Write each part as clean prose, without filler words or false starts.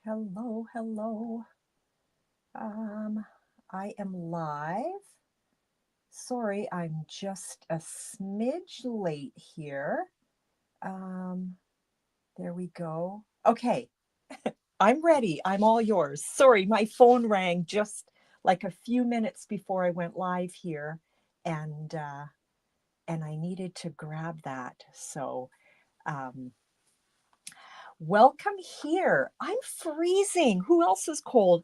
Hello, hello. I am live. Sorry, I'm just a smidge late here. Um, there we go. Okay, I'm ready. I'm all yours. Sorry, my phone rang just like a few minutes before I went live here, and uh, and I needed to grab that. So, um, welcome here. I'm freezing. Who else is cold?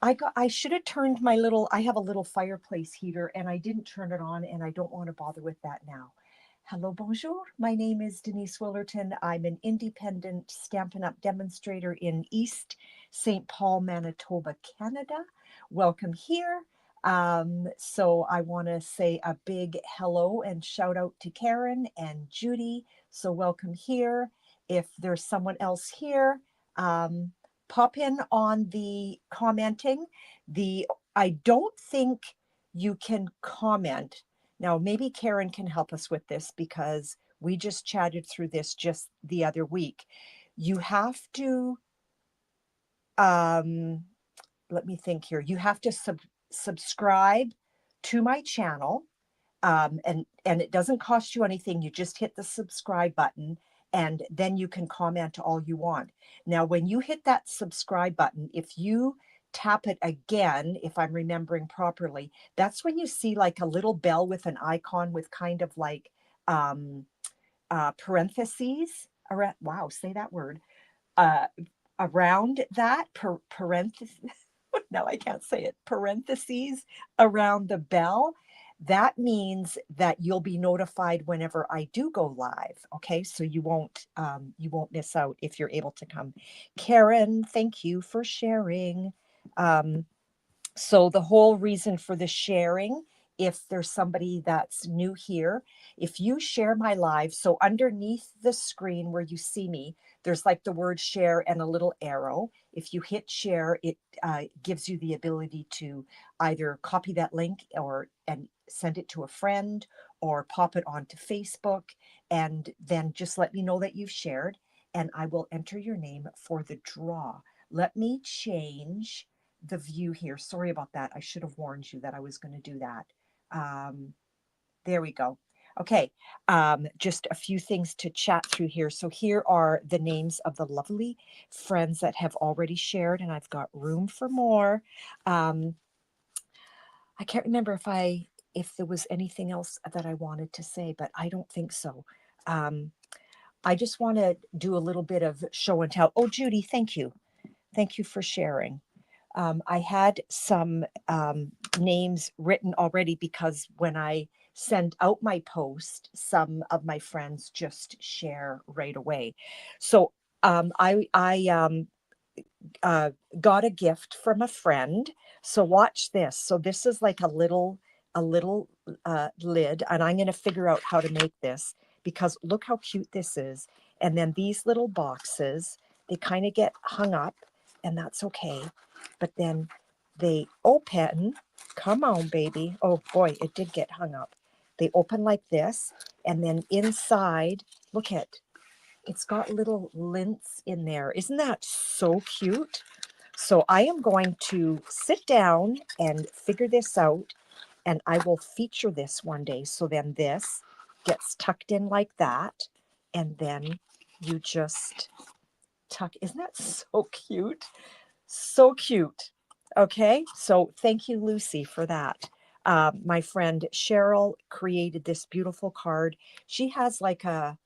I should have turned my little, I have a little fireplace heater and I didn't turn it on and I don't want to bother with that now. Hello, bonjour. My name is Denise Willerton. I'm an independent Stampin' Up demonstrator in East St. Paul, Manitoba, Canada. Welcome here. So I want to say a big hello and shout out to Karen and Judy. So welcome here. If there's someone else here, um, pop in on the commenting. I don't think you can comment. Now, maybe Karen can help us with this because we just chatted through this just the other week. You have to, um, let me think here. You have to subscribe to my channel, and it doesn't cost you anything. You just hit the subscribe button and then you can comment all you want. Now, when you hit that subscribe button, if you tap it again, if I'm remembering properly, that's when you see like a little bell with an icon with kind of like um, parentheses around, wow, say that word, uh, around that parentheses. Now I can't say it, parentheses around the bell. That means that you'll be notified whenever I do go live. Okay, so you won't miss out if you're able to come. Karen, thank you for sharing. Um, so the whole reason for the sharing, if there's somebody that's new here, if you share my live, so underneath the screen where you see me, there's like the word share and a little arrow. If you hit share, it gives you the ability to either copy that link and send it to a friend or pop it onto Facebook, and then just let me know that you've shared and I will enter your name for the draw. Let me change the view here. Sorry about that. I should have warned you that I was going to do that. Um, there we go. Okay, just a few things to chat through here. So here are the names of the lovely friends that have already shared, and I've got room for more. Um, I can't remember if there was anything else that I wanted to say, but I don't think so. Um, I just want to do a little bit of show and tell. Oh, Judy, thank you. Thank you for sharing. I had some names written already because when I send out my post, some of my friends just share right away. So I got a gift from a friend. So watch this. So this is like a little lid, and I'm going to figure out how to make this because look how cute this is. And then these little boxes, they kind of get hung up, and that's okay. But then they open. Come on, baby. Oh boy, it did get hung up. They open like this, and then inside, look at, it's got little lints in there. Isn't that so cute? So I am going to sit down and figure this out, and I will feature this one day. So then this gets tucked in like that, and then you just tuck. Isn't that so cute? So cute. Okay, so thank you, Lucy, for that. My friend Cheryl created this beautiful card. She has like a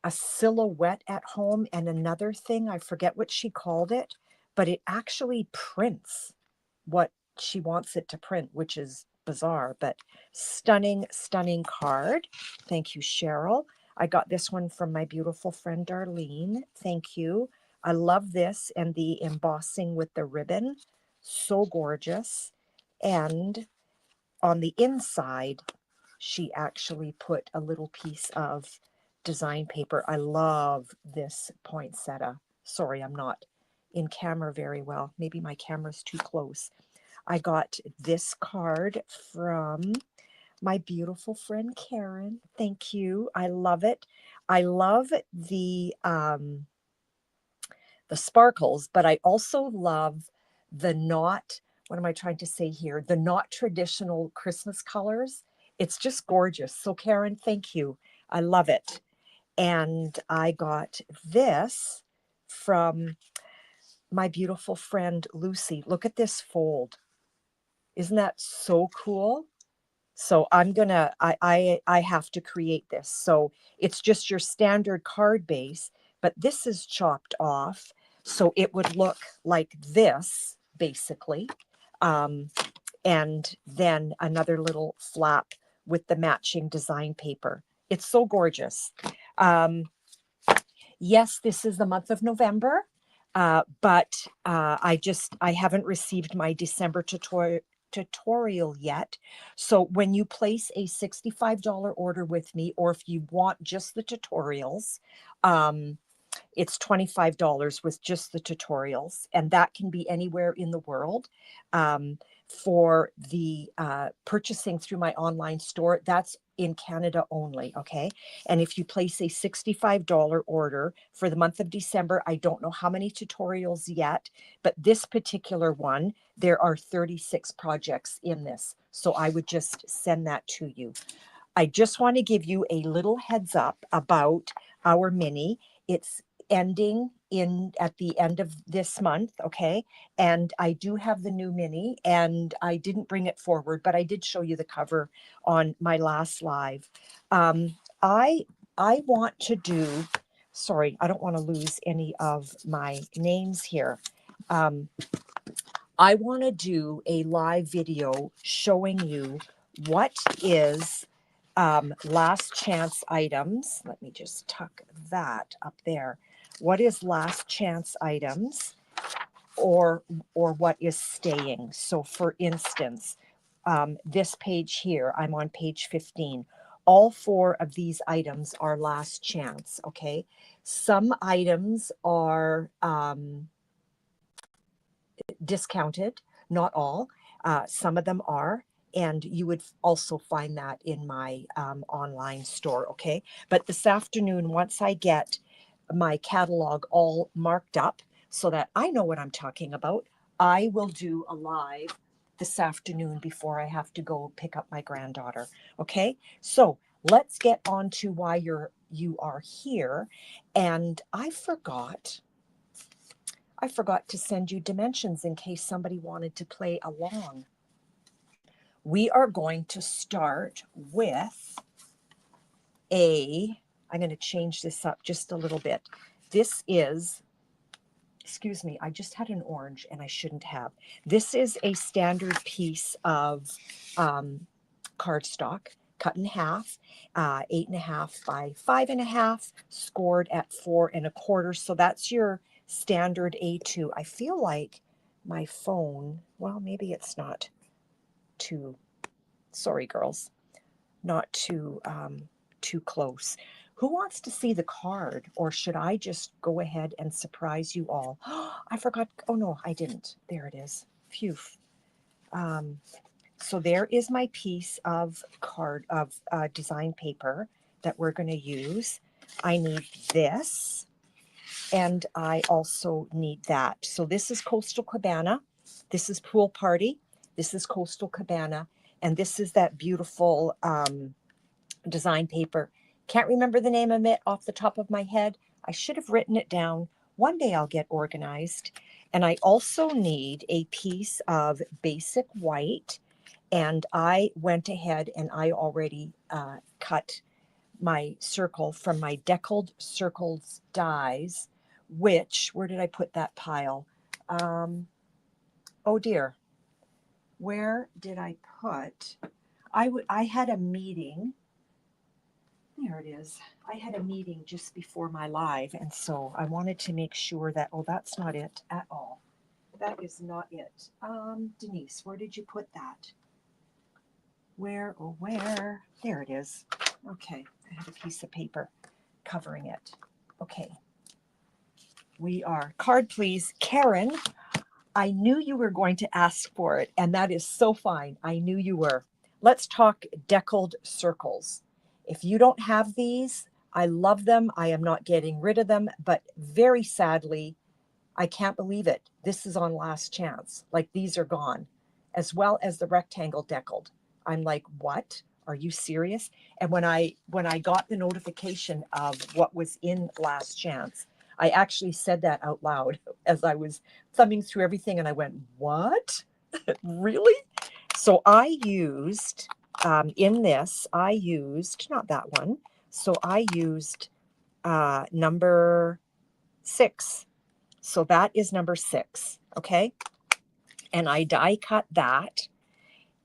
silhouette at home and another thing, I forget what she called it, but it actually prints what she wants it to print, which is bizarre, but stunning, stunning card. Thank you, Cheryl. I got this one from my beautiful friend Darlene. Thank you. I love this and the embossing with the ribbon. So gorgeous. And on the inside, she actually put a little piece of design paper. I love this poinsettia. Sorry, I'm not in camera very well. Maybe my camera's too close. I got this card from my beautiful friend Karen. Thank you. I love it. I love the sparkles, but I also love the not, what am I trying to say here? The not traditional Christmas colors. It's just gorgeous. So Karen, thank you. I love it. And I got this from my beautiful friend Lucy. Look at this fold. Isn't that so cool? So I'm gonna, I have to create this. So it's just your standard card base, but this is chopped off. So it would look like this, basically. And then another little flap with the matching design paper. It's so gorgeous. Yes, this is the month of November, but I haven't received my December tutorial yet. So when you place a $65 order with me, or if you want just the tutorials, it's $25 with just the tutorials, and that can be anywhere in the world. For the purchasing through my online store, that's in Canada only, okay? And if you place a $65 order for the month of December, I don't know how many tutorials yet, but this particular one, there are 36 projects in this. So I would just send that to you. I just want to give you a little heads up about our mini. It's ending at the end of this month, okay? And I do have the new mini, and I didn't bring it forward, but I did show you the cover on my last live. I want to do, sorry, I don't want to lose any of my names here. I want to do a live video showing you what is last chance items. Let me just tuck that up there. What is last chance items, or what is staying? So for instance, this page here, I'm on page 15. All 4 of these items are last chance, okay? Some items are discounted, not all. Some of them are. And you would also find that in my online store, okay? But this afternoon, once I get my catalog all marked up so that I know what I'm talking about, I will do a live this afternoon before I have to go pick up my granddaughter, okay? So let's get on to why you are here. And I forgot to send you dimensions in case somebody wanted to play along. We are going to start with I'm going to change this up just a little bit. This is, excuse me, I just had an orange and I shouldn't have. This is a standard piece of cardstock, cut in half, 8.5 by 5.5, scored at 4 1/4. So that's your standard A2. I feel like my phone, well, maybe it's not too, sorry girls, not too close. Who wants to see the card, or should I just go ahead and surprise you all? I forgot. Oh no, I didn't. There it is. Phew. So there is my piece of design paper that we're going to use. I need this, and I also need that. So this is Coastal Cabana. This is Pool Party. This is Coastal Cabana. And this is that beautiful design paper. Can't remember the name of it off the top of my head. I should have written it down. One day I'll get organized. And I also need a piece of basic white. And I went ahead and I already cut my circle from my Deckled Circles dies, which, where did I put that pile? Oh dear. Where did I put? I had a meeting. There it is. I had a meeting just before my live, and so I wanted to make sure that, oh, that's not it at all. That is not it. Denise, where did you put that? Where, oh, where? There it is. Okay, I have a piece of paper covering it. Okay. We are, card please. Karen, I knew you were going to ask for it, and that is so fine. I knew you were. Let's talk Deckled Circles. If you don't have these, I love them. I am not getting rid of them, but very sadly, I can't believe it. This is on last chance. Like these are gone, as well as the rectangle deckled. I'm like, what? Are you serious? And when I got the notification of what was in last chance, I actually said that out loud as I was thumbing through everything, and I went, what? Really? So I used, in this, I used, not that one. So I used number 6. So that is number 6, okay? And I die cut that,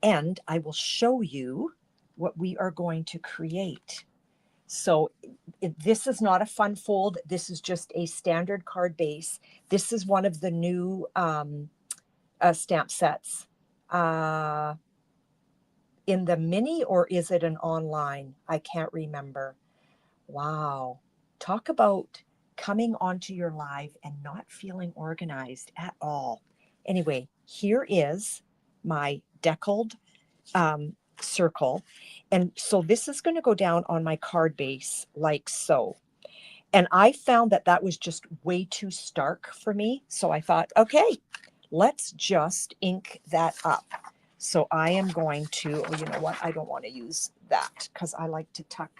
and I will show you what we are going to create. So this is not a fun fold. This is just a standard card base. This is one of the new stamp sets. In the mini, or is it an online? I can't remember. Wow. Talk about coming onto your live and not feeling organized at all. Anyway, here is my deckled circle. And so this is going to go down on my card base like so. And I found that that was just way too stark for me. So I thought, okay, let's just ink that up. So I am going to, oh, you know what? I don't want to use that because I like to tuck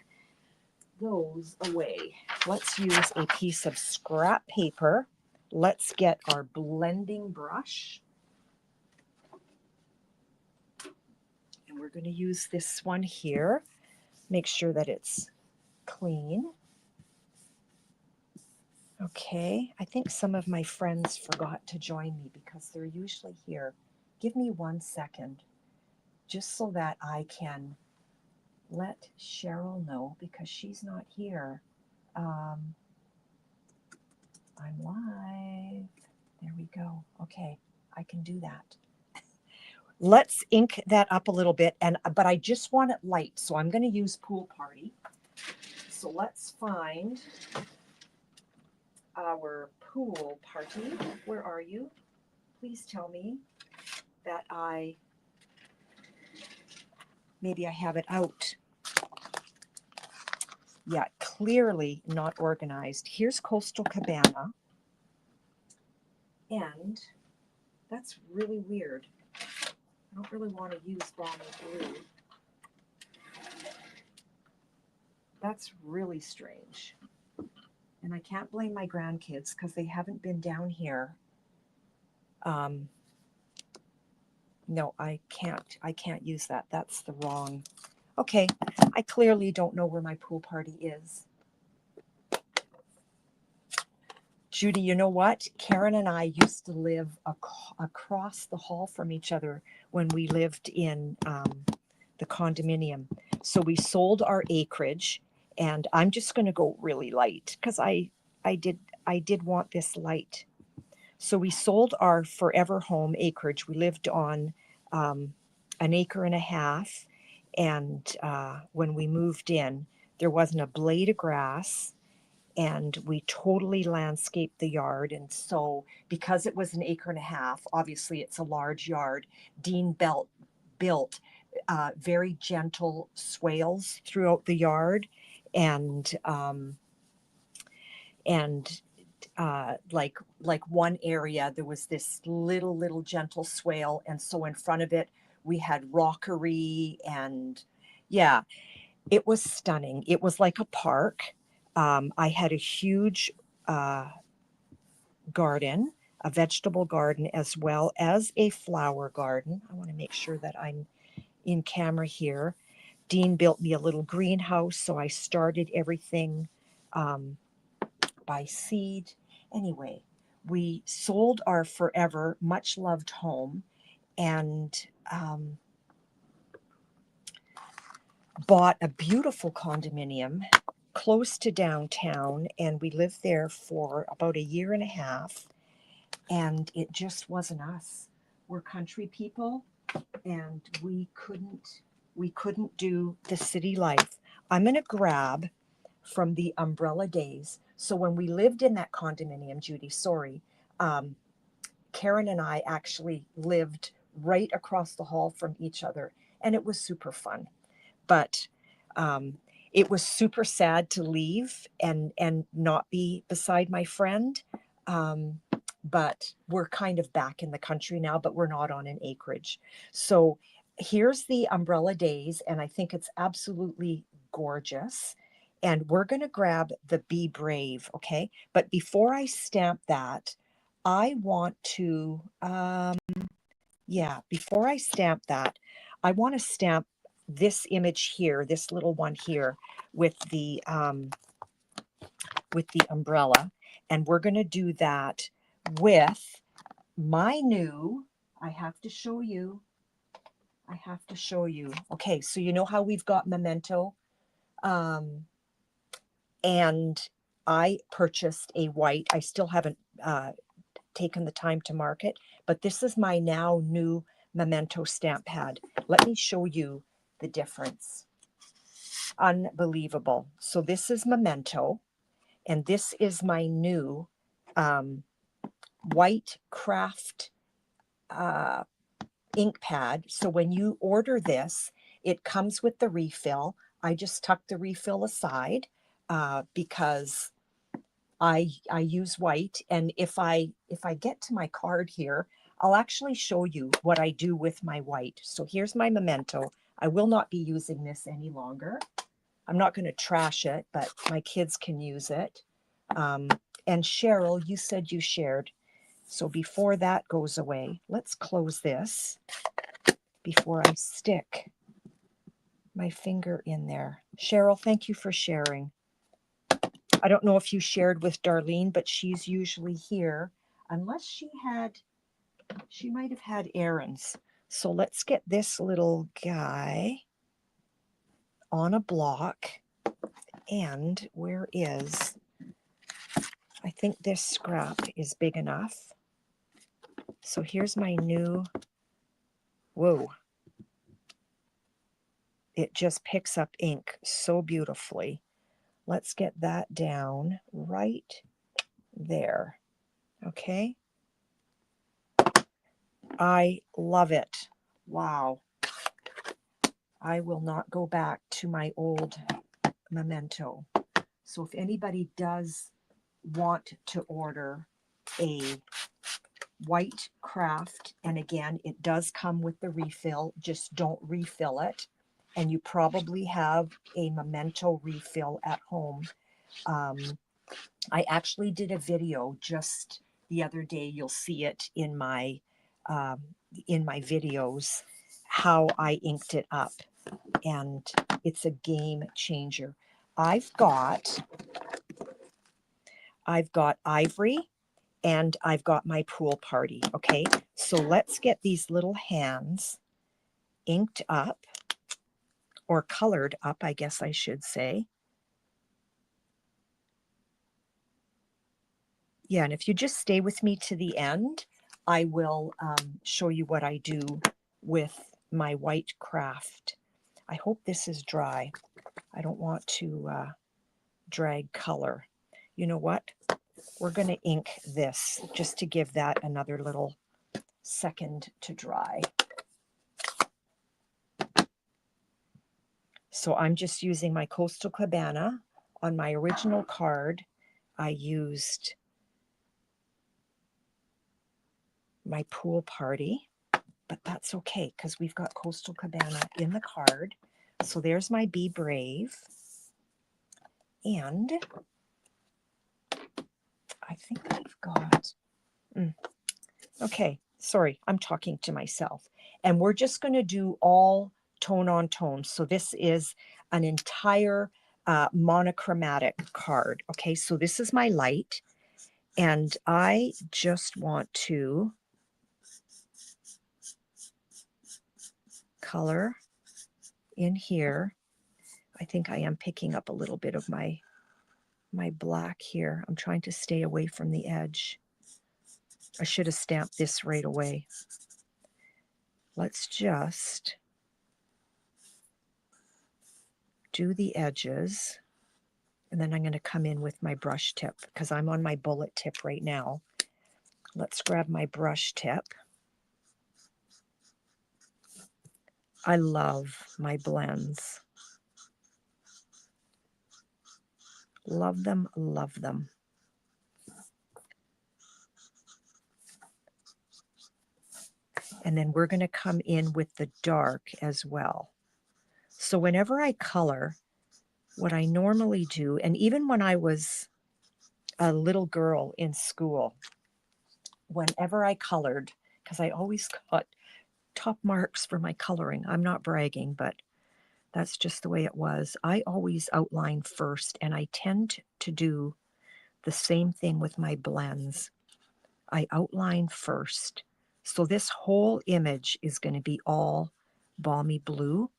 those away. Let's use a piece of scrap paper. Let's get our blending brush. And we're going to use this one here. Make sure that it's clean. Okay, I think some of my friends forgot to join me because they're usually here. Give me 1 second, just so that I can let Cheryl know, because she's not here. I'm live. There we go. Okay, I can do that. Let's ink that up a little bit, but I just want it light, so I'm going to use Pool Party. So let's find our Pool Party. Where are you? Please tell me that maybe I have it out. Yeah, clearly not organized. Here's Coastal Cabana. And that's really weird. I don't really want to use Balmy Blue. That's really strange. And I can't blame my grandkids because they haven't been down here. No, I can't use that. That's the wrong. Okay, I clearly don't know where my Pool Party is. Judy, you know what? Karen and I used to live across the hall from each other when we lived in the condominium. So we sold our acreage, and I'm just going to go really light because I did want this light. So we sold our forever home acreage. We lived on an acre and a half, and when we moved in, there wasn't a blade of grass. And we totally landscaped the yard. And so because it was an acre and a half, obviously it's a large yard, Dean built very gentle swales throughout the yard. And like one area, there was this little gentle swale. And so in front of it, we had rockery, and yeah, it was stunning. It was like a park. I had a huge garden, a vegetable garden, as well as a flower garden. I want to make sure that I'm in camera here. Dean built me a little greenhouse, so I started everything by seed. Anyway, we sold our forever, much loved home, and bought a beautiful condominium close to downtown, and we lived there for about a year and a half, and it just wasn't us. We're country people, and we couldn't do the city life. I'm going to grab from the Umbrella Days. So when we lived in that condominium, Judy, sorry, Karen and I actually lived right across the hall from each other, and it was super fun. But it was super sad to leave and not be beside my friend. but we're kind of back in the country now, but we're not on an acreage. So here's the umbrella days, and I think it's absolutely gorgeous. And we're going to grab the Be Brave, okay? But before I stamp that, I want to, before I stamp that, I want to stamp this image here, this little one here with the umbrella. And we're going to do that with my new, I have to show you. Okay, so you know how we've got Memento? And I purchased a white. I still haven't taken the time to mark it, but this is my now new Memento stamp pad. Let me show you the difference. Unbelievable. So this is Memento, and this is my new white craft ink pad. So when you order this, it comes with the refill. I just tuck the refill aside because I use white. And if I get to my card here, I'll actually show you what I do with my white. So here's my Memento. I will not be using this any longer. I'm not going to trash it, but my kids can use it. And Cheryl, you said you shared. So before that goes away, let's close this before I stick my finger in there. Cheryl, thank you for sharing. I don't know if you shared with Darlene, but she's usually here unless she might have had errands. So let's get this little guy on a block. And where is, I think this scrap is big enough. So here's my new, whoa. It just picks up ink so beautifully. Let's get that down right there. Okay. I love it. Wow. I will not go back to my old Memento. So if anybody does want to order a white craft, and again, it does come with the refill, just don't refill it. And you probably have a Memento refill at home. I actually did a video just the other day. You'll see it in my videos, how I inked it up, and it's a game changer. I've got Ivory, and I've got my Pool Party. Okay, so let's get these little hands inked up, or colored up, I guess I should say. Yeah, and if you just stay with me to the end, I will show you what I do with my white craft. I hope this is dry. I don't want to drag color. You know what? We're going to ink this just to give that another little second to dry. So I'm just using my Coastal Cabana. On my original card, I used my Pool Party, but that's okay because we've got Coastal Cabana in the card. So there's my Be Brave. And I think I've got, okay, sorry, I'm talking to myself. And we're just going to do all tone on tone. So this is an entire monochromatic card. Okay, so this is my light. And I just want to color in here. I think I am picking up a little bit of my black here. I'm trying to stay away from the edge. I should have stamped this right away. Let's just do the edges, and then I'm going to come in with my brush tip because I'm on my bullet tip right now. Let's grab my brush tip. I love my blends. Love them, love them. And then we're going to come in with the dark as well. So whenever I color, what I normally do, and even when I was a little girl in school, whenever I colored, because I always got top marks for my coloring. I'm not bragging, but that's just the way it was. I always outline first, and I tend to do the same thing with my blends. I outline first. So this whole image is going to be all balmy blue,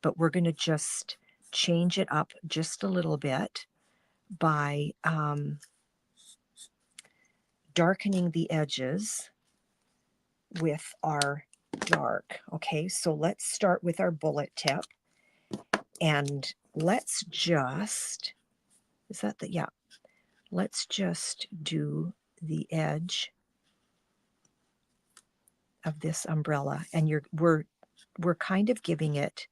but we're going to just change it up just a little bit by darkening the edges with our dark. Okay, so let's start with our bullet tip, and let's just, is that the, yeah, let's just do the edge of this umbrella, and we're kind of giving it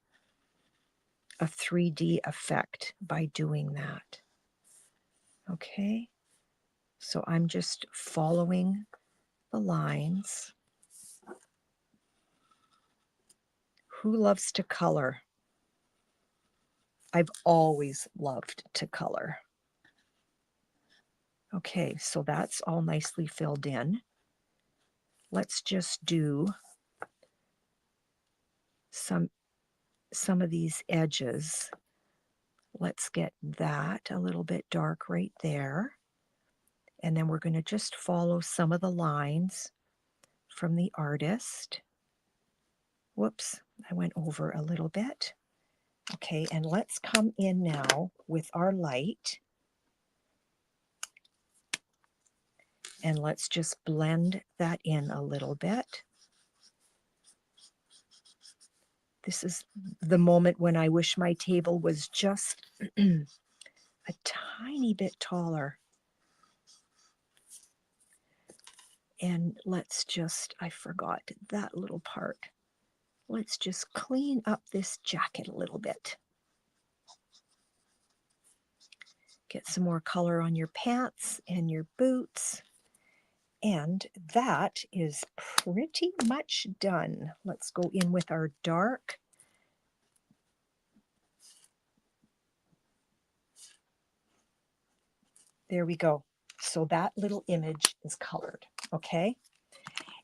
a 3D effect by doing that. Okay, so I'm just following the lines. Who loves to color? I've always loved to color. Okay, so that's all nicely filled in. Let's just do some of these edges. Let's get that a little bit dark right there. And then we're going to just follow some of the lines from the artist. Whoops, I went over a little bit. Okay, and let's come in now with our light. And let's just blend that in a little bit. This is the moment when I wish my table was just a tiny bit taller. And let's just, I forgot that little part. Let's just clean up this jacket a little bit. Get some more color on your pants and your boots. And that is pretty much done. Let's go in with our dark. There we go. So that little image is colored, okay?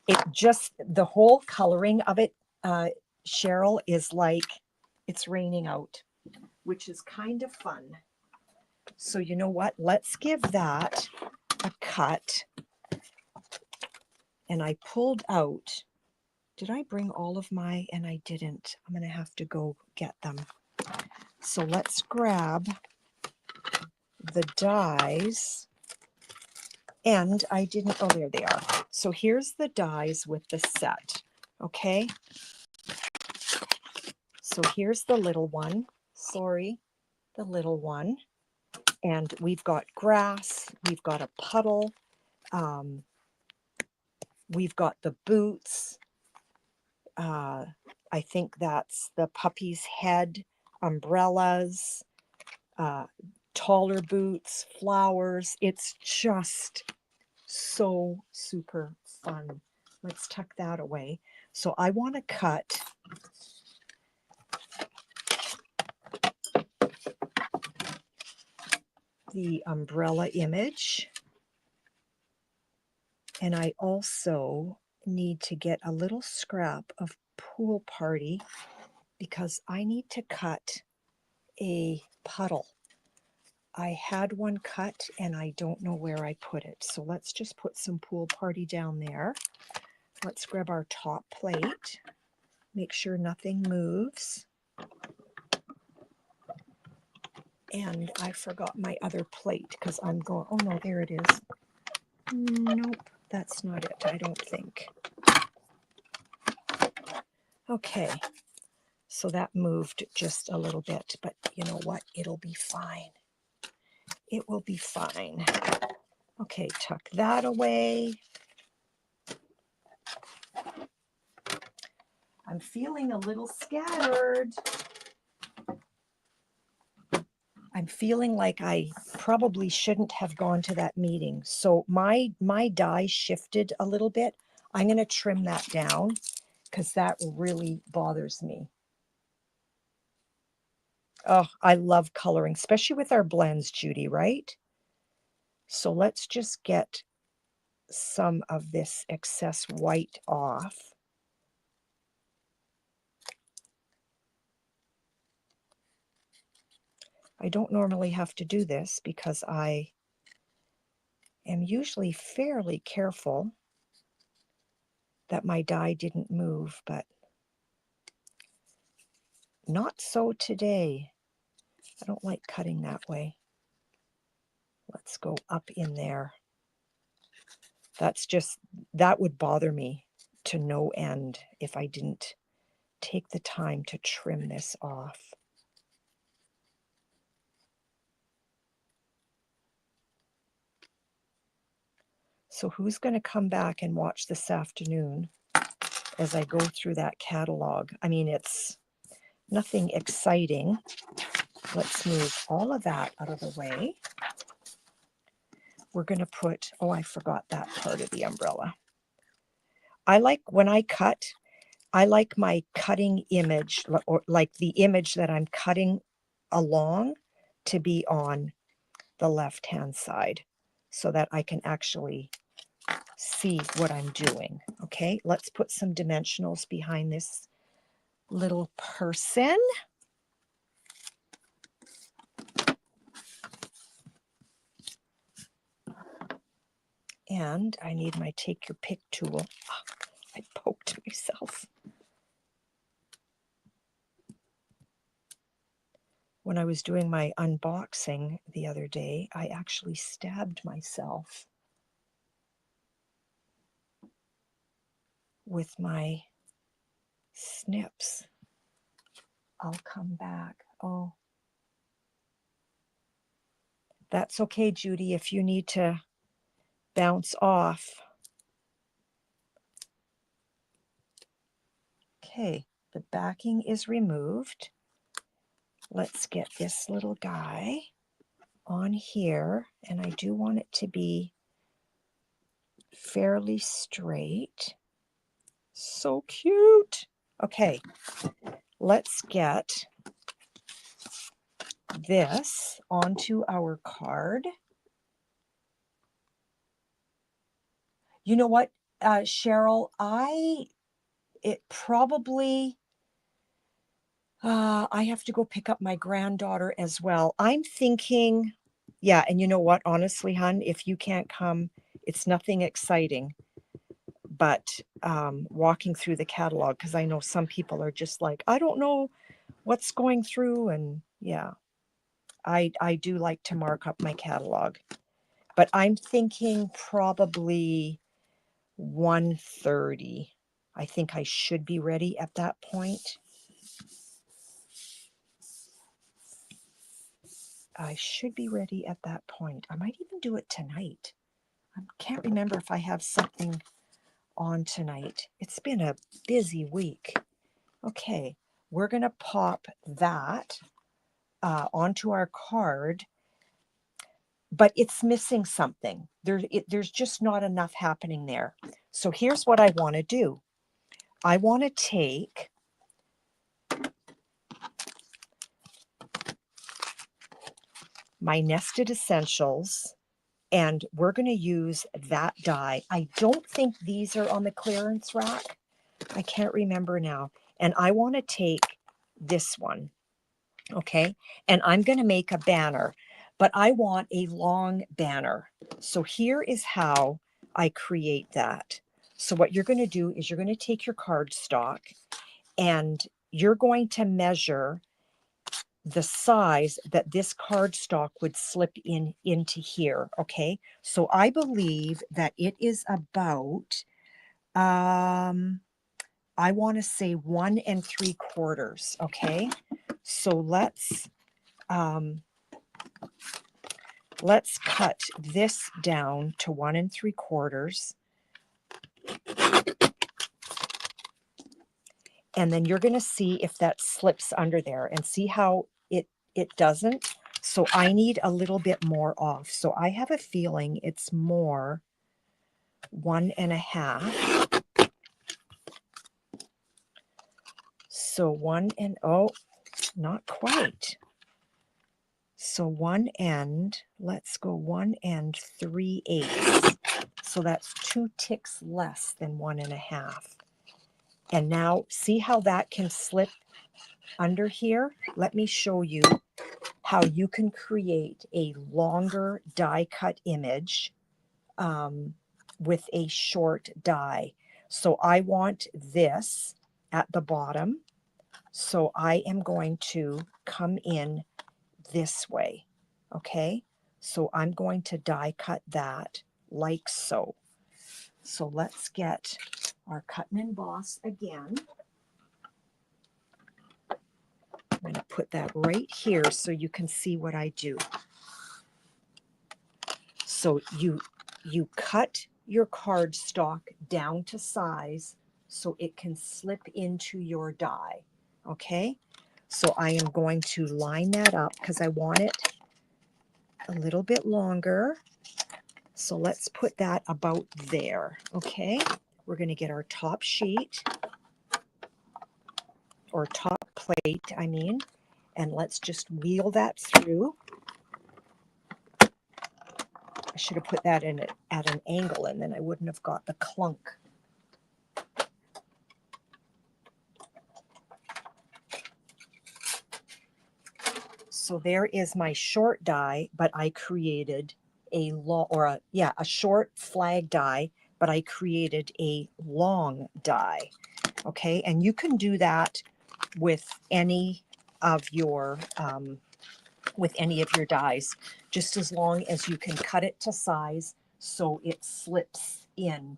It just, the whole coloring of it, Cheryl, is like it's raining out, which is kind of fun. So you know what? Let's give that a cut. And I pulled out, did I bring all of my, and I didn't. I'm going to have to go get them. So let's grab the dies. And I didn't, oh, there they are. So here's the dies with the set, okay? So here's the little one, sorry, the little one. And we've got grass, we've got a puddle, we've got the boots. I think that's the puppy's head, umbrellas, taller boots, flowers. It's just so super fun. Let's tuck that away. So I want to cut the umbrella image. And I also need to get a little scrap of Pool Party because I need to cut a puddle. I had one cut and I don't know where I put it. So let's just put some Pool Party down there. Let's grab our top plate. Make sure nothing moves. And I forgot my other plate because I'm going, oh no, there it is. Nope, that's not it, I don't think. Okay, so that moved just a little bit, but you know what? It'll be fine. It will be fine. Okay, tuck that away. I'm feeling a little scattered. I'm feeling like I probably shouldn't have gone to that meeting. So my die shifted a little bit. I'm going to trim that down because that really bothers me. Oh, I love coloring, especially with our blends, Judy, right? So let's just get some of this excess white off. I don't normally have to do this because I am usually fairly careful that my die didn't move, but not so today. I don't like cutting that way. Let's go up in there. That would bother me to no end if I didn't take the time to trim this off. So who's going to come back and watch this afternoon as I go through that catalog? I mean, it's nothing exciting. Let's move all of that out of the way. We're going to put, oh, I forgot that part of the umbrella. I like when I cut, I like my cutting image, or like the image that I'm cutting along, to be on the left-hand side so that I can actually see what I'm doing. Okay, let's put some dimensionals behind this little person. And I need my take your pick tool. Oh, I poked myself. When I was doing my unboxing the other day, I actually stabbed myself with my snips. I'll come back. Oh, that's okay, Judy, if you need to bounce off. Okay, the backing is removed. Let's get this little guy on here, and I do want it to be fairly straight. So cute. Okay, let's get this onto our card. You know what, Cheryl, I have to go pick up my granddaughter as well. I'm thinking, yeah, and you know what, honestly, hon, if you can't come, it's nothing exciting, but walking through the catalog, because I know some people are just like, I don't know what's going through, and yeah, I do like to mark up my catalog, but I'm thinking probably 1:30. I think I should be ready at that point. I should be ready at that point. I might even do it tonight. I can't remember if I have something on tonight. It's been a busy week. Okay, we're going to pop that onto our card, but it's missing something. There's just not enough happening there. So here's what I want to do. I want to take my Nested Essentials, and we're going to use that die. I don't think these are on the clearance rack. I can't remember now. And I want to take this one, okay? And I'm going to make a banner, but I want a long banner. So here is how I create that. So what you're going to do is you're going to take your cardstock and you're going to measure the size that this cardstock would slip into here, okay? So I believe that it is about, I want to say 1 3/4, okay? So let's cut this down to 1 3/4. And then you're going to see if that slips under there, and see how it doesn't. So I need a little bit more off. So I have a feeling it's more 1 1/2. So one end, oh, not quite. So one end, let's go 1 3/8. So that's 2 ticks less than 1.5. And now see how that can slip under here? Let me show you how you can create a longer die cut image with a short die. So I want this at the bottom. So I am going to come in this way. Okay, so I'm going to die cut that like so. So let's get our cut and emboss again. I'm going to put that right here so you can see what I do. So you cut your cardstock down to size so it can slip into your die. Okay, so I am going to line that up because I want it a little bit longer. So let's put that about there. Okay, we're going to get our top sheet, or top plate, I mean, and let's just wheel that through. I should have put that in at an angle, and then I wouldn't have got the clunk. So there is my short die, but I created a a short flag die, but I created a long die. Okay, and you can do that with any of your dies, just as long as you can cut it to size so it slips in.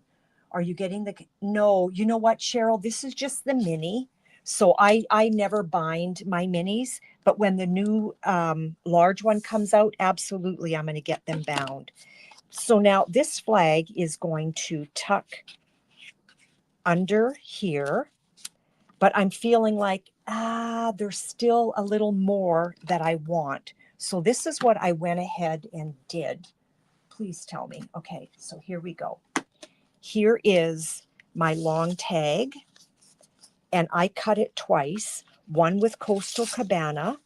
Are you getting the, no, you know what, Cheryl, this is just the mini. So I never bind my minis, but when the new large one comes out, absolutely, I'm going to get them bound. So now this flag is going to tuck under here, but I'm feeling like, there's still a little more that I want. So this is what I went ahead and did. Please tell me. Okay, so here we go. Here is my long tag, and I cut it twice, one with Coastal Cabana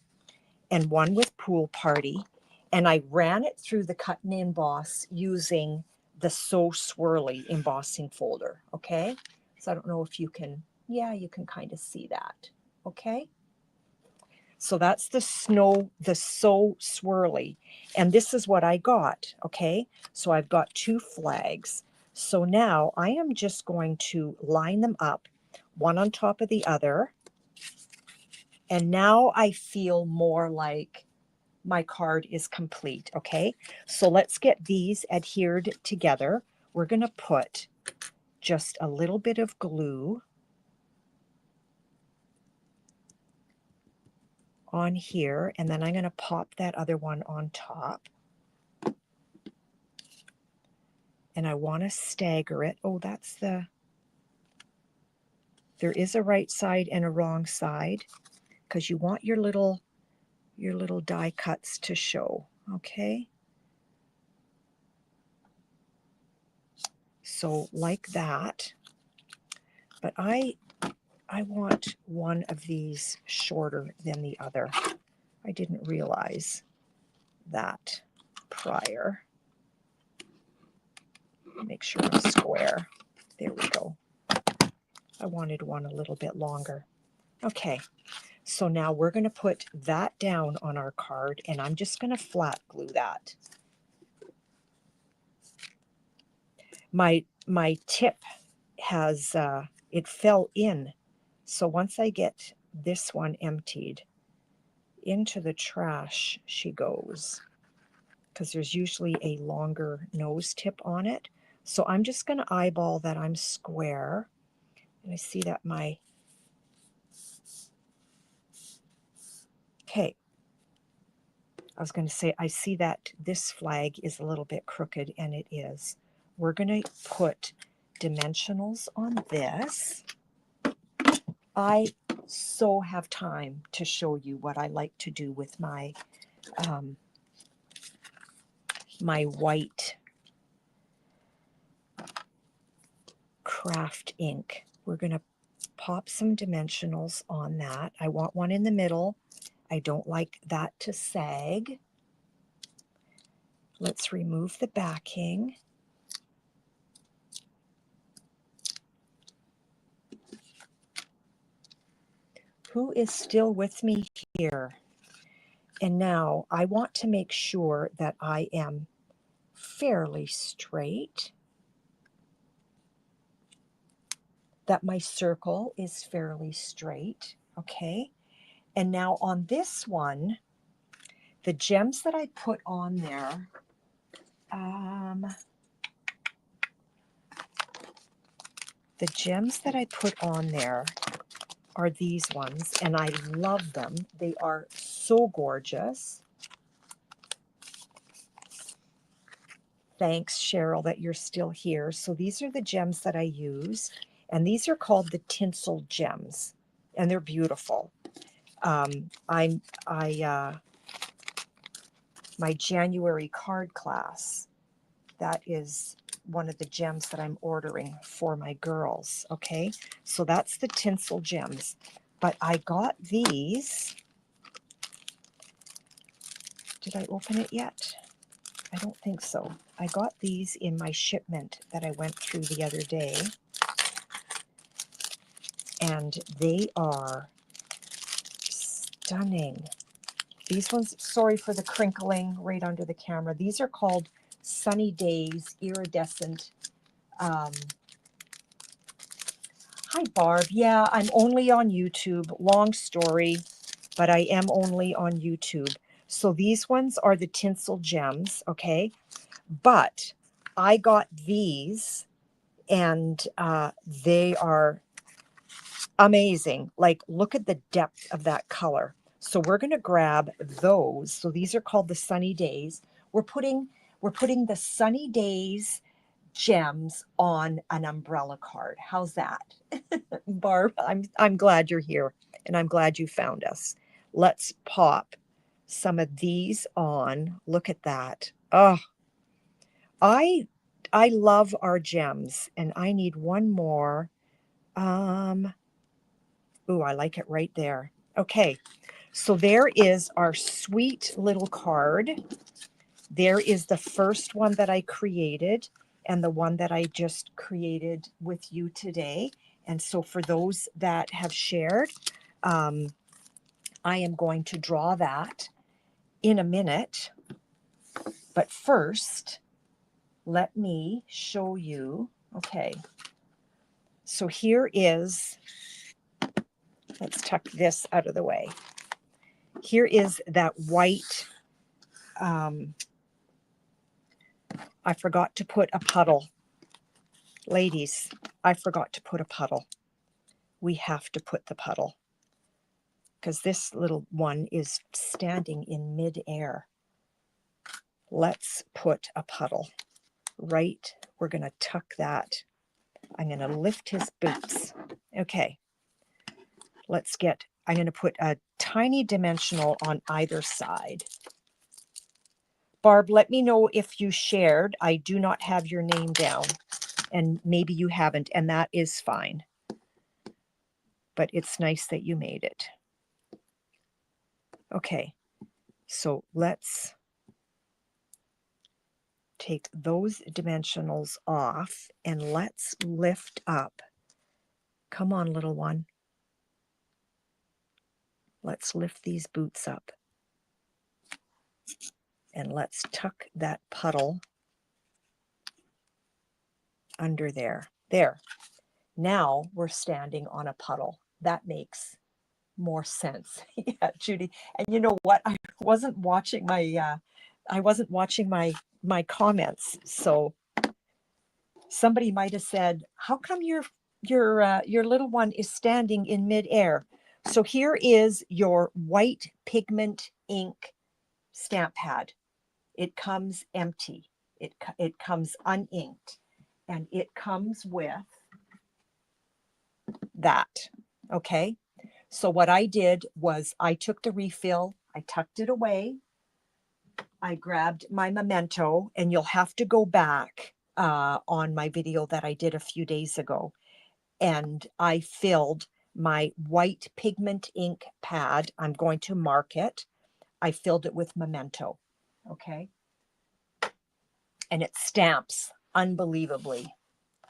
and one with Pool Party, and I ran it through the cut and emboss using the So Swirly embossing folder, okay? So I don't know if you can, yeah, you can kind of see that, okay? So that's the So Swirly, and this is what I got, okay? So I've got 2 flags. So now I am just going to line them up, one on top of the other, and now I feel more like my card is complete, okay? So let's get these adhered together. We're going to put just a little bit of glue on here, and then I'm going to pop that other one on top. And I want to stagger it. Oh, that's the, there is a right side and a wrong side, because you want your little die cuts to show, okay? So like that, but I want one of these shorter than the other. I didn't realize that prior. Make sure I'm square. There we go. I wanted one a little bit longer. Okay, so now we're going to put that down on our card, and I'm just going to flat glue that. My tip has, it fell in. So once I get this one emptied, into the trash she goes, because there's usually a longer nose tip on it. So I'm just going to eyeball that I'm square. And I see that my, okay, I was going to say, I see that this flag is a little bit crooked, and it is. We're going to put dimensionals on this. I so have time to show you what I like to do with my my white craft ink. We're going to pop some dimensionals on that. I want one in the middle. I don't like that to sag. Let's remove the backing. Who is still with me here? And now I want to make sure that I am fairly straight, that my circle is fairly straight, okay? And now on this one, the gems that I put on there, the gems that I put on there are these ones, and I love them. They are so gorgeous. Thanks, Cheryl, that you're still here. So these are the gems that I use, and these are called the tinsel gems, and they're beautiful. My January card class, that is one of the gems that I'm ordering for my girls, okay? So that's the tinsel gems. But I got these. Did I open it yet? I don't think so. I got these in my shipment that I went through the other day. And they are stunning. These ones, sorry for the crinkling right under the camera. These are called Sunny Days Iridescent. Hi, Barb. Yeah, I'm only on YouTube. Long story, but I am only on YouTube. So these ones are the tinsel gems, okay? But I got these, and they are amazing. Like, look at the depth of that color. So we're going to grab those. So these are called the Sunny Days. We're putting the Sunny Days gems on an umbrella card. How's that? Barb, I'm glad you're here, and I'm glad you found us. Let's pop some of these on. Look at that. Oh, I love our gems, and I need one more. Ooh, I like it right there. Okay, so there is our sweet little card. There is the first one that I created, and the one that I just created with you today. And so for those that have shared, I am going to draw that in a minute. But first, let me show you. Okay, so here is, let's tuck this out of the way. Here is that white, I forgot to put a puddle. Ladies, I forgot to put a puddle. We have to put the puddle, because this little one is standing in midair. Let's put a puddle. Right, we're going to tuck that. I'm going to lift his boots. Okay, let's get, I'm going to put a tiny dimensional on either side. Barb, let me know if you shared. I do not have your name down, and maybe you haven't, and that is fine. But it's nice that you made it. Okay, so let's take those dimensionals off, and let's lift up. Come on, little one. Let's lift these boots up. And let's tuck that puddle under there. There. Now we're standing on a puddle. That makes more sense. Yeah, Judy. And you know what? I wasn't watching my my comments. So somebody might have said, "How come your little one is standing in midair?" So here is your white pigment ink stamp pad. It comes empty. It comes uninked, and it comes with that. Okay. So what I did was I took the refill, I tucked it away, I grabbed my memento, and you'll have to go back on my video that I did a few days ago, and I filled my white pigment ink pad. I'm going to mark it. I filled it with Memento, okay? And it stamps unbelievably.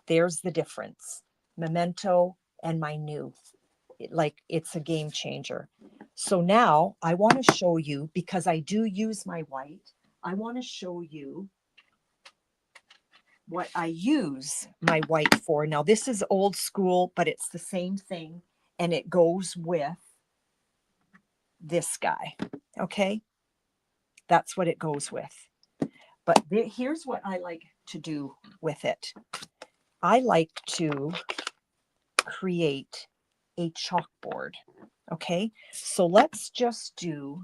There's the difference. Memento and my new. Like, it's a game changer. So now I want to show you, because I do use my white, I want to show you what I use my white for. Now this is old school, but it's the same thing, and it goes with this guy. Okay, that's what it goes with. But here's what I like to do with it. I like to create a chalkboard. Okay, so let's just do,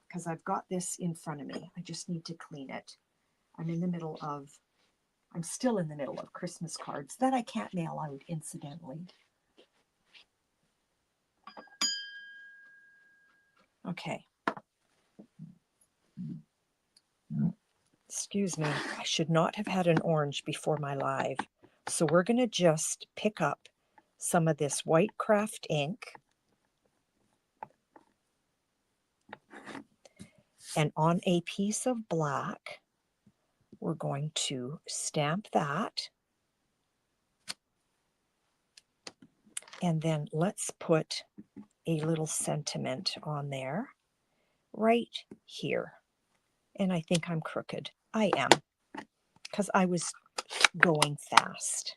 because I've got this in front of me, I just need to clean it. I'm still in the middle of Christmas cards that I can't mail out, incidentally. Okay. Excuse me, I should not have had an orange before my live. So we're going to just pick up some of this white craft ink. And on a piece of black, we're going to stamp that. And then let's put a little sentiment on there right here. And I think I'm crooked. I am, because I was going fast.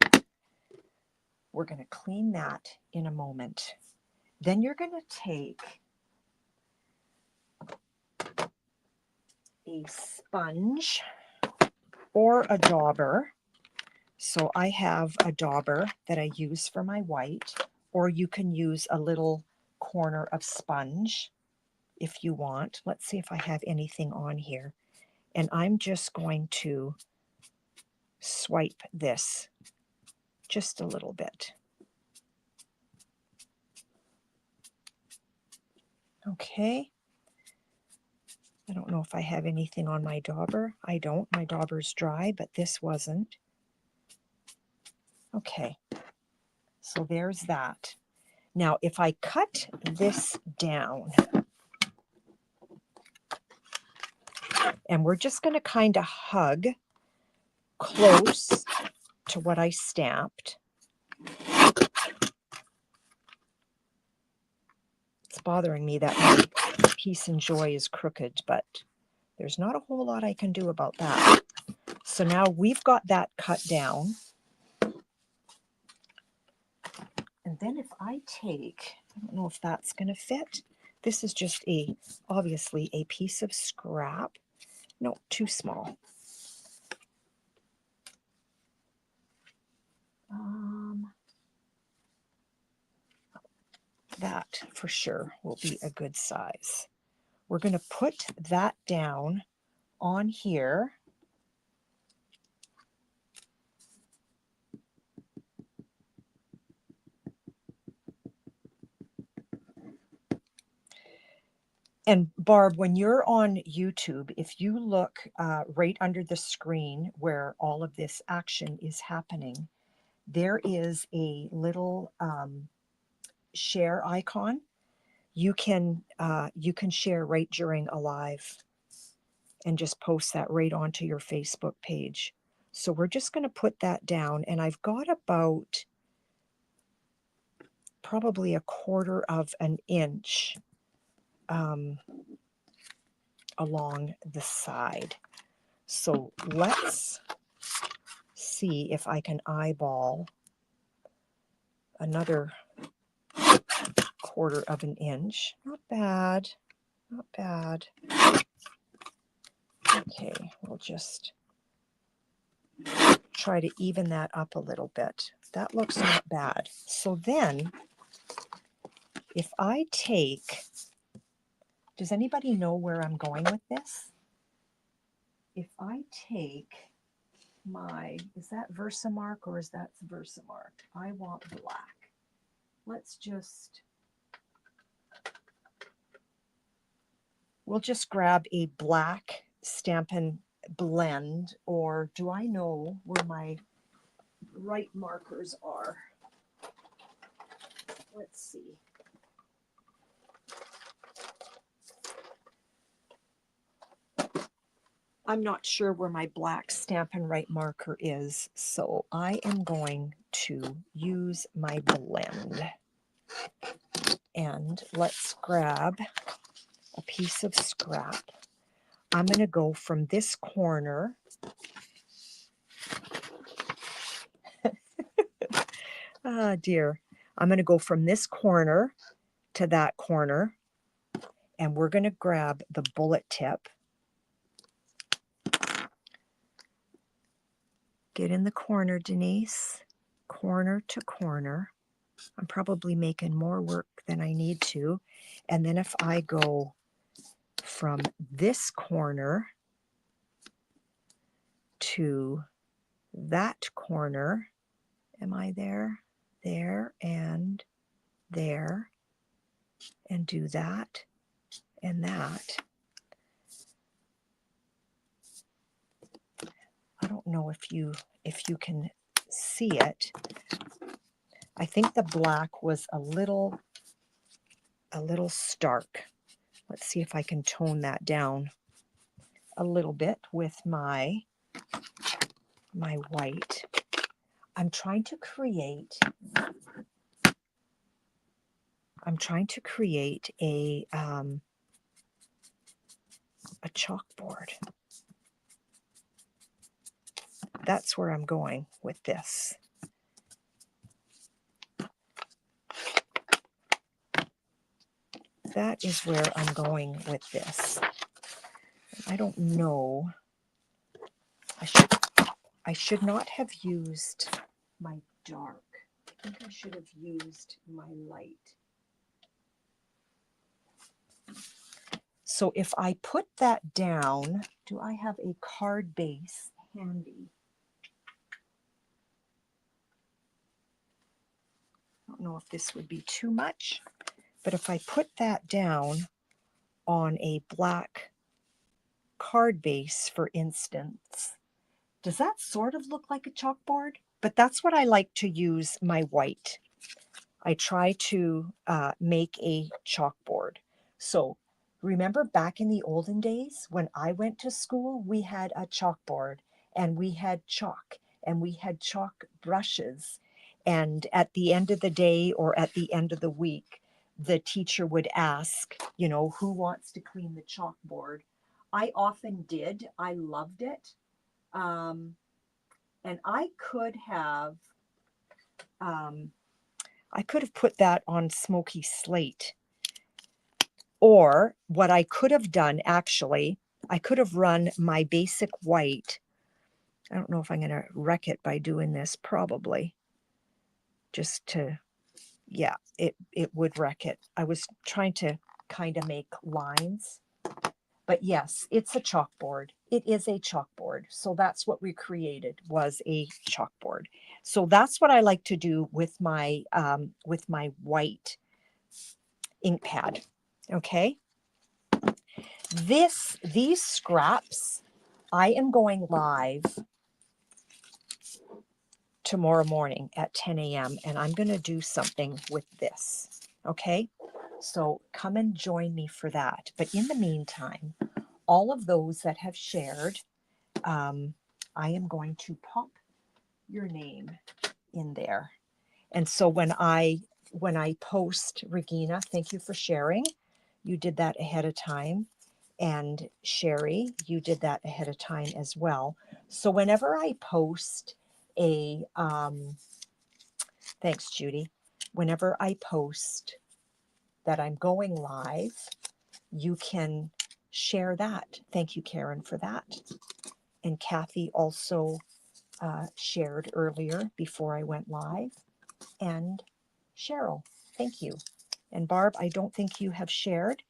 We're going to clean that in a moment. Then you're going to take a sponge or a dauber. So I have a dauber that I use for my white, or you can use a little corner of sponge if you want. Let's see if I have anything on here. And I'm just going to swipe this just a little bit. Okay. I don't know if I have anything on my dauber. I don't. My dauber's dry, but this wasn't. Okay. So there's that. Now, if I cut this down, and we're just going to kind of hug close to what I stamped. It's bothering me that my Peace and Joy is crooked, but there's not a whole lot I can do about that. So now we've got that cut down. And then if I take, I don't know if that's going to fit. This is just obviously a piece of scrap. No, too small. That for sure will be a good size. We're going to put that down on here. And Barb, when you're on YouTube, if you look right under the screen where all of this action is happening, there is a little share icon. You can share right during a live and just post that right onto your Facebook page. So we're just going to put that down, and I've got about probably 1/4 of an inch along the side. So let's see if I can eyeball another 1/4 of an inch. Not bad, not bad. Okay, we'll just try to even that up a little bit. That looks not bad. So then, if I take, does anybody know where I'm going with this? If I take my, is that Versamark or is that Versamark? I want black. Let's just, we'll just grab a black Stampin' blend, or do I know where my right markers are? let's see. I'm not sure where my black Stampin' Right marker is, so I am going to use my blend. And let's grab a piece of scrap. I'm going to go from this corner ah dear. I'm going to go from this corner to that corner, and we're going to grab the bullet tip. Get in the corner, Denise. Corner to corner. I'm probably making more work than I need to. And then if I go from this corner to that corner, am I there? There and there, and do that and that. I don't know if you can see it. I think the black was a little stark. Let's see if I can tone that down a little bit with my white. I'm trying to create a chalkboard. That's where I'm going with this. That is where I'm going with this. I don't know. I should not have used my dark. I think I should have used my light. So if I put that down, do I have a card base handy? I don't know if this would be too much, but if I put that down on a black card base, for instance, does that sort of look like a chalkboard? But that's what I like to use my white. I try to make a chalkboard. So remember back in the olden days when I went to school, we had a chalkboard and we had chalk and we had chalk brushes. And at the end of the day or at the end of the week, the teacher would ask, you know, who wants to clean the chalkboard? I often did. I loved it. And I could have put that on smoky slate. Or what I could have done, actually, I could have run my basic white. I don't know if I'm going to wreck it by doing this, probably. Just to, yeah, it would wreck it. I was trying to kind of make lines. But yes, it's a chalkboard. It is a chalkboard. So that's what we created, was a chalkboard. So that's what I like to do with my white ink pad. Okay. These scraps, I am going live tomorrow morning at 10 a.m. and I'm going to do something with this. Okay. So come and join me for that. But in the meantime, all of those that have shared, I am going to pop your name in there. And so when I post, Regina, thank you for sharing. You did that ahead of time. And Sherry, you did that ahead of time as well. So whenever I post a, thanks Judy, whenever I post that I'm going live, you can share that. Thank you, Karen, for that. And Kathy also shared earlier before I went live. And Cheryl, thank you. And Barb, I don't think you have shared.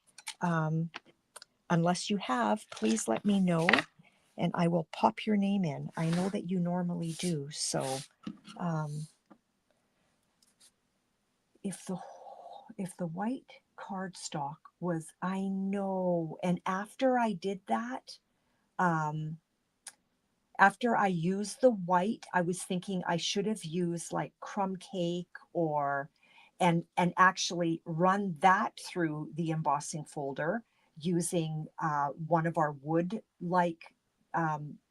Unless you have, please let me know and I will pop your name in. I know that you normally do. So if the white cardstock was, I know, and after I did that, after I used the white, I was thinking I should have used like crumb cake or and actually run that through the embossing folder using one of our wood like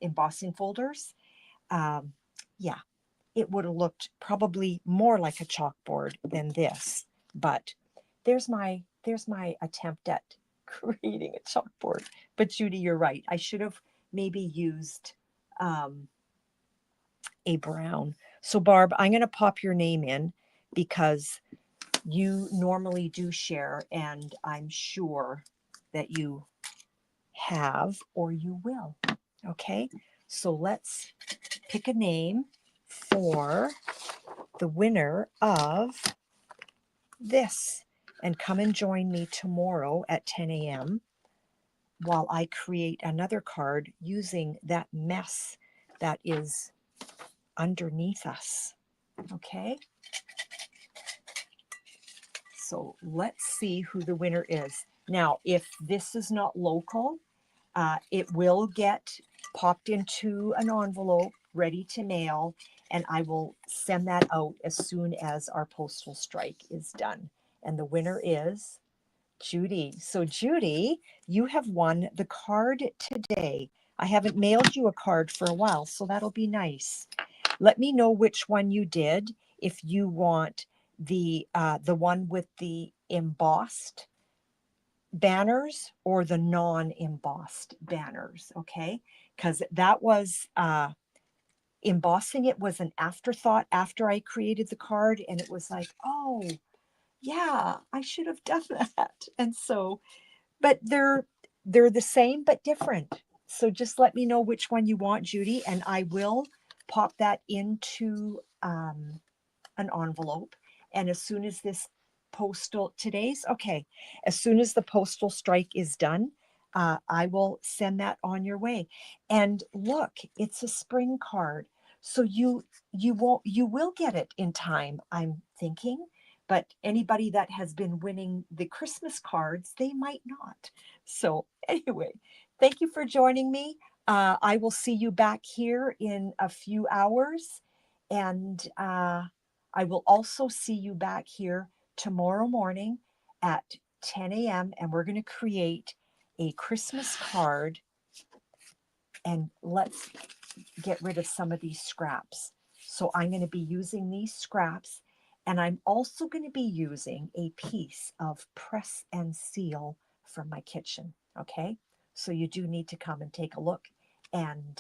embossing folders, yeah, it would have looked probably more like a chalkboard than this. But there's my attempt at creating a chalkboard. But Judy, you're right. I should have maybe used a brown. So Barb, I'm going to pop your name in because you normally do share, and I'm sure that you have or you will. Okay, so let's pick a name for the winner of this, and come and join me tomorrow at 10 a.m. while I create another card using that mess that is underneath us. Okay, so let's see who the winner is. Now, if this is not local, it will get popped into an envelope ready to mail, and I will send that out as soon as our postal strike is done. And the winner is Judy. So Judy, you have won the card today. I haven't mailed you a card for a while, so that'll be nice. Let me know which one you did, if you want the one with the embossed banners or the non-embossed banners, okay? Because that was embossing it was an afterthought after I created the card, and it was like, oh yeah, I should have done that. And so, but they're the same but different. So just let me know which one you want, Judy, and I will pop that into an envelope. And as soon as this as soon as the postal strike is done, I will send that on your way. And look, it's a spring card, so you will get it in time, I'm thinking. But anybody that has been winning the Christmas cards, they might not. So anyway, thank you for joining me. I will see you back here in a few hours, and I will also see you back here tomorrow morning at 10 a.m. and we're going to create a Christmas card. And let's get rid of some of these scraps. So I'm going to be using these scraps, and I'm also going to be using a piece of press and seal from my kitchen. Okay, so you do need to come and take a look and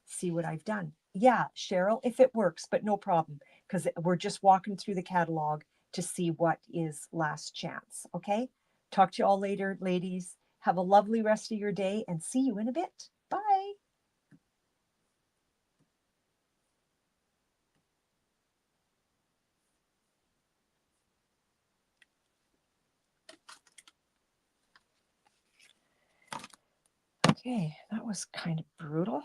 see what I've done. Yeah, Cheryl, if it works, but no problem, because we're just walking through the catalog to see what is last chance. Okay, talk to you all later, ladies. Have a lovely rest of your day, and see you in a bit. Bye. Okay, that was kind of brutal.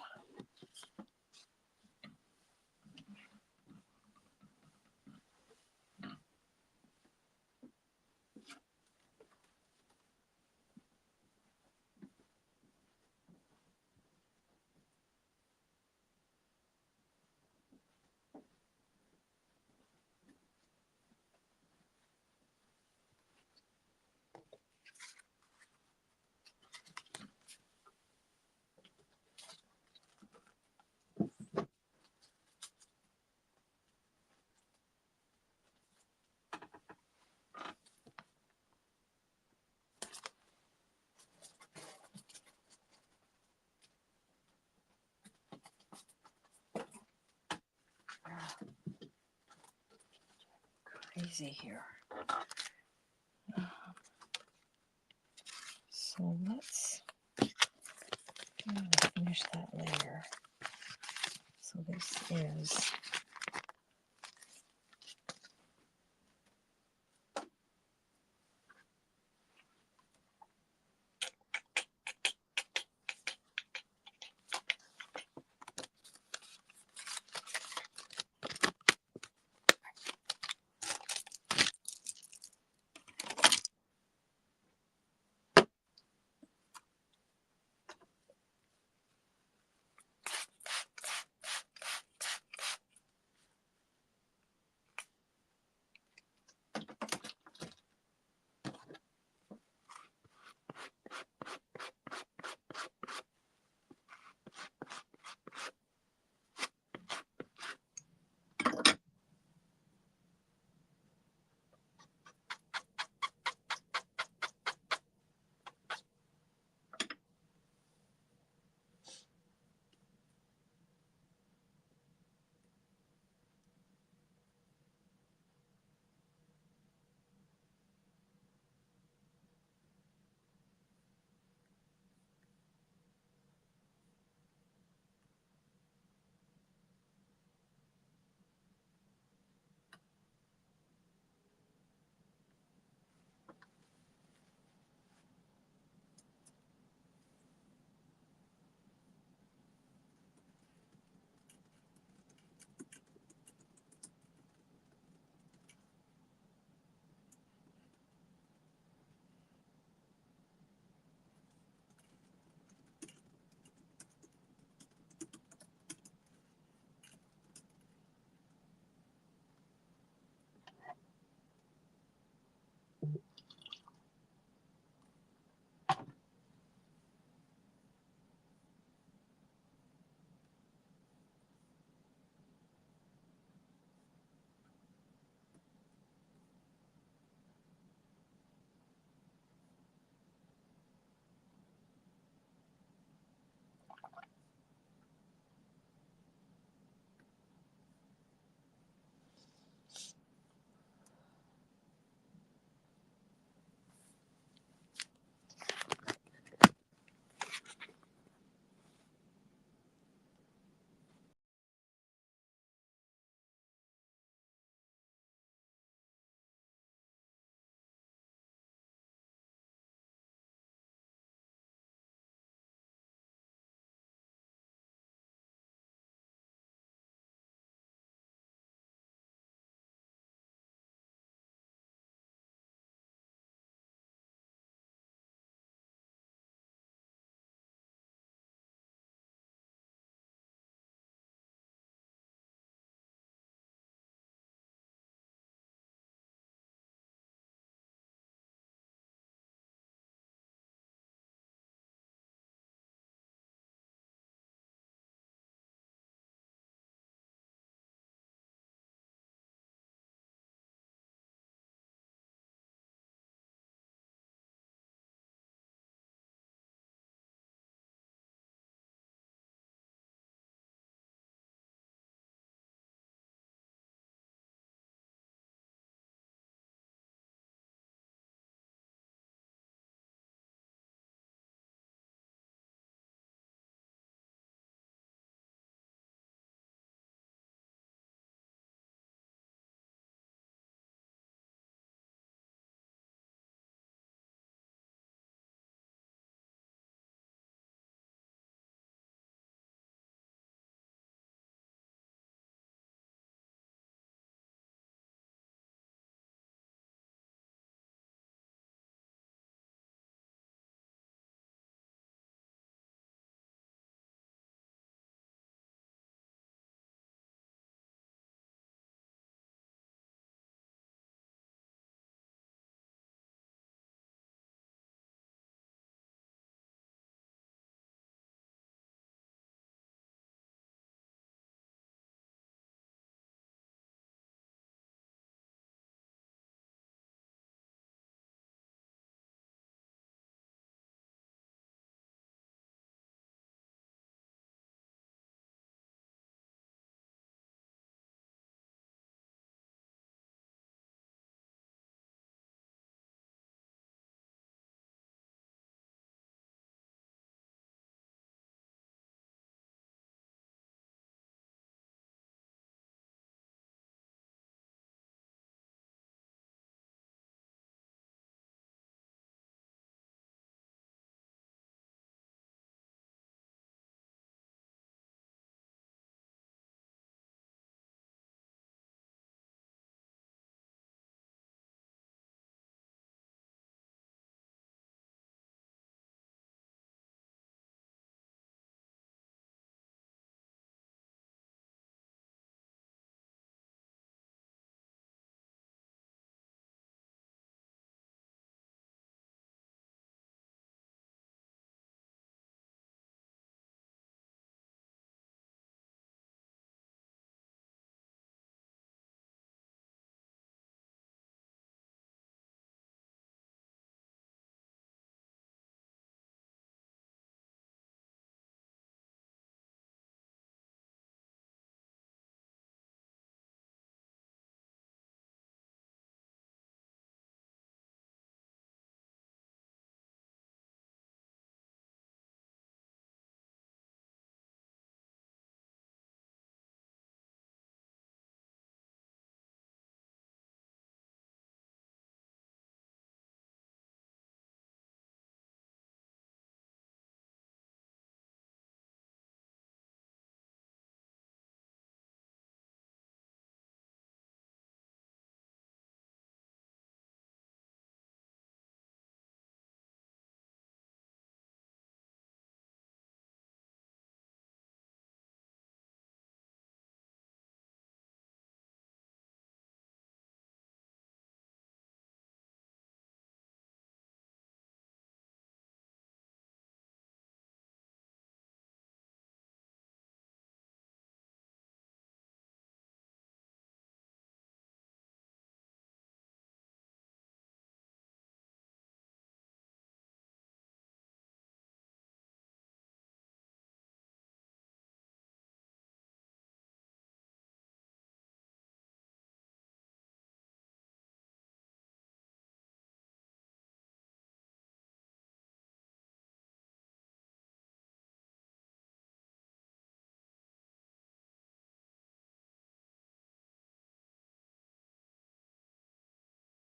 Crazy here. So let's finish that layer. So this is